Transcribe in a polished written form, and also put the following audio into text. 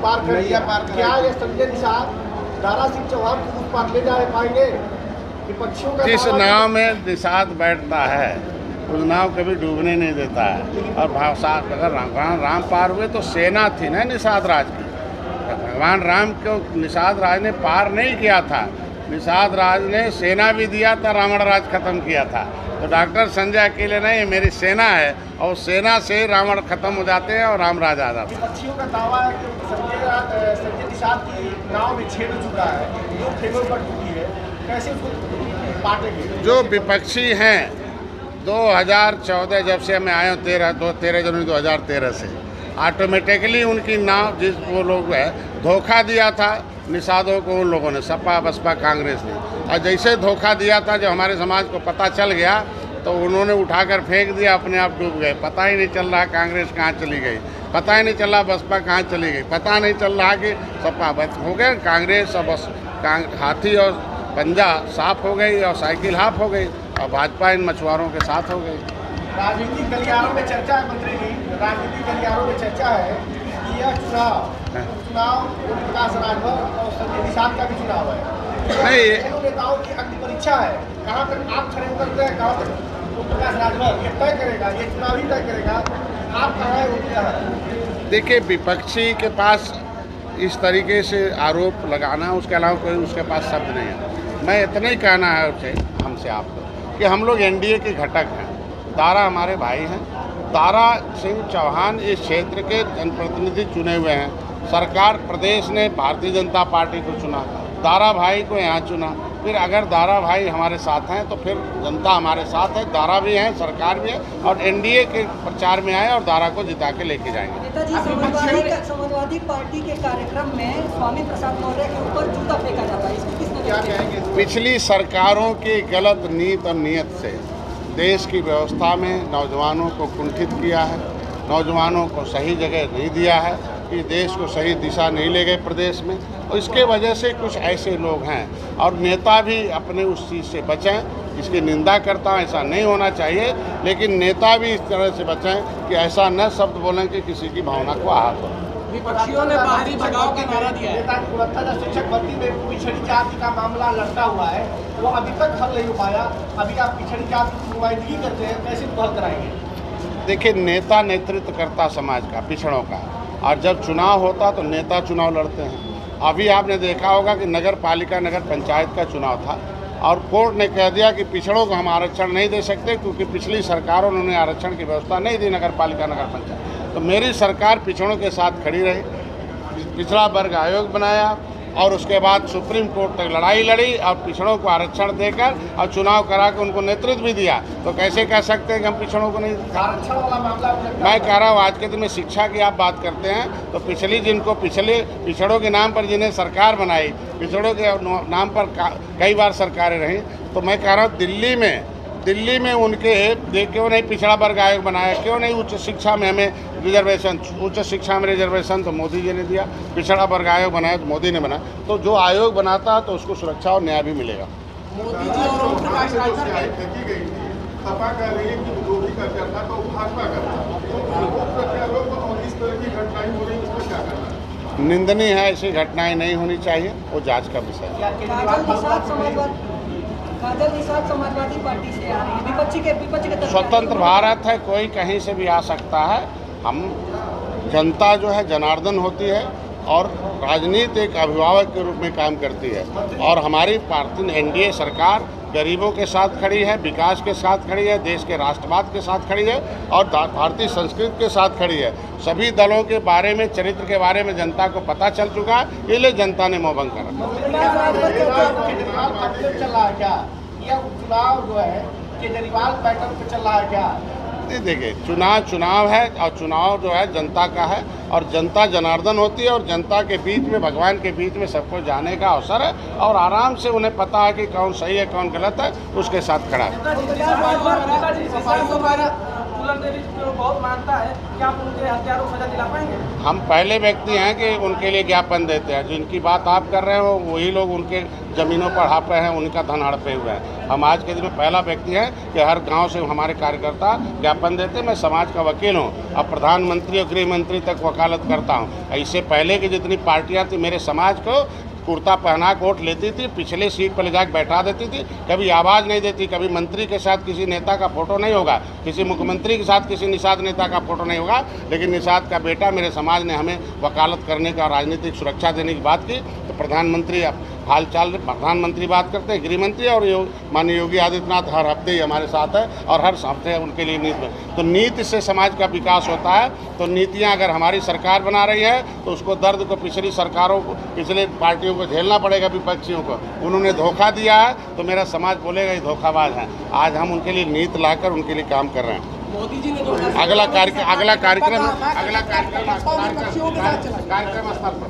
पार कर लिया। क्या ये संजय निषाद दारा सिंह चौहान को उस पार ले जा पाएंगे? विपक्षियों का जिस नाव में निषाद बैठता है उस नाव कभी डूबने नहीं देता है। और अगर भगवान राम पार हुए तो सेना थी ना निषाद राज की। भगवान राम को निषाद राज ने पार नहीं किया था, निषाद राज ने सेना भी दिया था, रावण राज खत्म किया था। तो डॉक्टर संजय अकेले नहीं, मेरी सेना है और सेना से रावण खत्म हो जाते हैं और राम राज आ जाता है। विपक्षियों का दावा है कि संजय निषाद की नाव में छेड़ चुका है, जो ठेलों पर टूटी है, कैसे उसको पाटेंगे? जो विपक्षी हैं 2014 जब से मैं आया हूँ 13 जनवरी 2013 से ऑटोमेटिकली उनकी नाव जिस वो लोग है धोखा दिया था निषादों को, उन लोगों ने सपा बसपा कांग्रेस ने, और जैसे धोखा दिया था जब हमारे समाज को पता चल गया तो उन्होंने उठाकर फेंक दिया, अपने आप डूब गए। पता ही नहीं चल रहा कांग्रेस कहाँ चली गई, पता ही नहीं चल रहा बसपा कहाँ चली गई, पता नहीं चल रहा कि सपा बस हो गए, कांग्रेस और बस हाथी और पंजा साफ हो गई और साइकिल हाफ हो गई और भाजपा इन मछुआरों के साथ हो गई। राजनीतिक गलियारों में चर्चा है मंत्री जी, राजनीतिक गलियारों में चर्चा है कि यह चुनाव प्रकाश राजभर और संजय निषाद का भी चुनाव है। नहीं, दोनों नेताओं की अग्नि परीक्षा है। कहाँ तक आप खड़े उतरते हैं, कहाँ तक प्रकाश राजभर ये तय करेगा, ये चुनाव ही तय करेगा। आप कहाँ है? देखिए, विपक्षी के पास इस तरीके से आरोप लगाना, उसके अलावा कोई उसके पास शब्द नहीं है। मैं इतना ही कहना है उससे, हमसे आपको, कि हम लोग एनडीए के घटक हैं, दारा हमारे भाई हैं। दारा सिंह चौहान इस क्षेत्र के जनप्रतिनिधि चुने हुए हैं। सरकार प्रदेश ने भारतीय जनता पार्टी को चुना, दारा भाई को यहाँ चुना। फिर अगर दारा भाई हमारे साथ हैं तो फिर जनता हमारे साथ है, दारा भी हैं, सरकार भी है और एनडीए के प्रचार में आए और दारा को जिता के लेके जाएंगे। नेताजी, समाजवादी पार्टी के कार्यक्रम में स्वामी प्रसाद मौर्य के ऊपर जूता फेंका जाता है, इसको किस तरह कहेंगे? पिछली सरकारों की गलत नीत और नीयत से देश की व्यवस्था में नौजवानों को कुंठित किया है, नौजवानों को सही जगह नहीं दिया है, कि देश को सही दिशा नहीं ले गए प्रदेश में, और इसके वजह से कुछ ऐसे लोग हैं और नेता भी अपने उस चीज़ से बचें। इसकी निंदा करता हूँ, ऐसा नहीं होना चाहिए, लेकिन नेता भी इस तरह से बचें कि ऐसा न शब्द बोलें कि किसी की भावना को आहत हो। विपक्षियों ने बाहरी भगाव का नारा दिया है। नेता गुणवत्ता शिक्षक भर्ती में पिछड़ी जाति का मामला लटका हुआ है, वो अभी तक हल नहीं हो पाया। अभी आप पिछड़ी जाति की नुमाइंदगी करते हैं, कैसे हल कराएंगे? देखिए, नेता नेतृत्व करता समाज का, पिछड़ों का, और जब चुनाव होता तो नेता चुनाव लड़ते हैं। अभी आपने देखा होगा कि नगर पालिका नगर पंचायत का चुनाव था और कोर्ट ने कह दिया कि पिछड़ों को हम आरक्षण नहीं दे सकते क्योंकि पिछली सरकारों ने आरक्षण की व्यवस्था नहीं दी नगर पालिका नगर पंचायत। तो मेरी सरकार पिछड़ों के साथ खड़ी रही, पिछड़ा वर्ग आयोग बनाया और उसके बाद सुप्रीम कोर्ट तक लड़ाई लड़ी और पिछड़ों को आरक्षण देकर और चुनाव करा के उनको नेतृत्व भी दिया। तो कैसे कह सकते हैं कि हम पिछड़ों को नहीं? आरक्षण वाला मामला मैं कह रहा हूँ, आज के दिन में शिक्षा की आप बात करते हैं तो पिछड़ों के नाम पर जिन्हें सरकार बनाई, पिछड़ों के नाम पर कई बार सरकारें रहीं, तो मैं कह रहा हूँ दिल्ली में उनके क्यों नहीं पिछड़ा वर्ग आयोग बनाया, क्यों नहीं उच्च शिक्षा में हमें रिजर्वेशन, उच्च शिक्षा में रिजर्वेशन तो मोदी जी ने दिया, पिछड़ा वर्ग आयोग बनाया तो मोदी ने बनाया। तो जो आयोग बनाता है तो उसको सुरक्षा और न्याय भी मिलेगा। मोदी जी और ओम प्रकाश राजभर की गई थी, सपा कर रही है कि विरोधी का चर्चा तो भाजपा करता है, तो इस तरह की घटनाएं हो रही है, इसको क्या करना? निंदनीय है, ऐसी घटनाएं नहीं होनी चाहिए, वो जांच का विषय है। काजल निषाद समाजवादी पार्टी से आ रही है, विपक्षी के स्वतंत्र भारत है, कोई कहीं से भी आ सकता है। हम जनता जो है जनार्दन होती है और राजनीति एक अभिभावक के रूप में काम करती है और हमारी पार्टी एनडीए सरकार गरीबों के साथ खड़ी है, विकास के साथ खड़ी है, देश के राष्ट्रवाद के साथ खड़ी है और भारतीय संस्कृति के साथ खड़ी है। सभी दलों के बारे में, चरित्र के बारे में जनता को पता चल चुका है, इसलिए जनता ने मोहभंग करा। चल रहा है क्या यह चुनाव जो है केजरीवाल पैटर्न पे चल रहा है क्या? देखिए, चुनाव है और चुनाव जो है जनता का है और जनता जनार्दन होती है और जनता के बीच में, भगवान के बीच में सबको जाने का अवसर है और आराम से उन्हें पता है कि कौन सही है कौन गलत है, उसके साथ खड़ा है। फूलन देवी को बहुत मानता है कि आप उनके हत्यारों को सजा दिला पाएंगे? हम पहले व्यक्ति हैं कि उनके लिए ज्ञापन देते हैं। जिनकी बात आप कर रहे हो वही लोग उनके ज़मीनों पर हड़प रहे हैं, उनका धन हड़पे हुए हैं। हम आज के दिन में पहला व्यक्ति है कि हर गांव से हमारे कार्यकर्ता ज्ञापन देते। मैं समाज का वकील हूं, अब प्रधानमंत्री और गृह मंत्री तक वकालत करता हूं। इससे पहले की जितनी पार्टियां थी मेरे समाज को कुर्ता पहना के वोट लेती थी, पिछले सीट पर ले जाकर बैठा देती थी, कभी आवाज़ नहीं देती। कभी मंत्री के साथ किसी नेता का फोटो नहीं होगा, किसी मुख्यमंत्री के साथ किसी निषाद नेता का फोटो नहीं होगा, लेकिन निषाद का बेटा मेरे समाज ने हमें वकालत करने का, राजनीतिक सुरक्षा देने की बात की। तो प्रधानमंत्री हालचाल प्रधानमंत्री बात करते हैं, गृह मंत्री और माननीय योगी आदित्यनाथ हर हफ्ते ही हमारे साथ है और हर हफ्ते उनके लिए नीति। तो नीति से समाज का विकास होता है। तो नीतियां अगर हमारी सरकार बना रही है तो उसको दर्द को पिछली सरकारों को, पिछले पार्टियों को झेलना पड़ेगा, विपक्षियों को। उन्होंने धोखा दिया है तो मेरा समाज बोलेगा ये धोखाबाज है। आज हम उनके लिए नीति लाकर उनके लिए काम कर रहे हैं। मोदी जी ने अगला कार्यक्रम स्तर पर